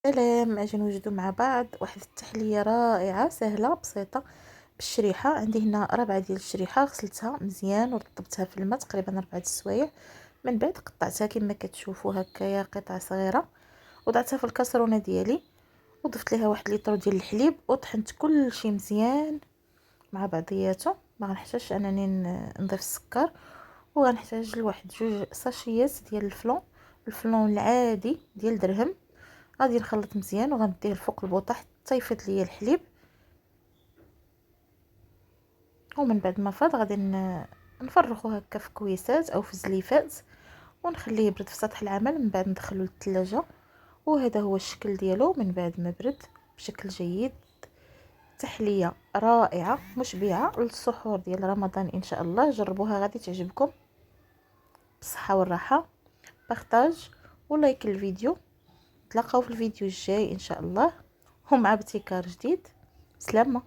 سلام، اجي نوجدوا مع بعض واحد التحليه رائعه سهله بسيطه بالشريحه. عندي هنا 4 ديال الشريحه، غسلتها مزيان ورطبتها في الماء تقريبا 4 السوايع. من بعد قطعتها كما كتشوفوا هكايا قطع صغيره، وضعتها في الكاسرونه ديالي، وضفت ليها 1 لتر ديال الحليب وطحنت كل شيء مزيان مع بعضياته. ما غنحتاجش انني نضيف السكر، وغنحتاج لواحد 2 ساشيات ديال الفلون العادي ديال درهم. غادي نخلط مزيان وغنديه فوق البوطه حتى يفيض ليا الحليب، ومن بعد ما فاض غادي نفرغه هكا في كويسات او في زليفات ونخليه يبرد في سطح العمل. من بعد ندخلو للثلاجه، وهذا هو الشكل ديالو من بعد ما برد بشكل جيد. تحليه رائعه مشبعه للسحور ديال رمضان ان شاء الله. جربوها غادي تعجبكم. بالصحه والراحه، بارطاج ولايك الفيديو. نتلاقاو في الفيديو الجاي ان شاء الله ومع ابتكار جديد. سلامه.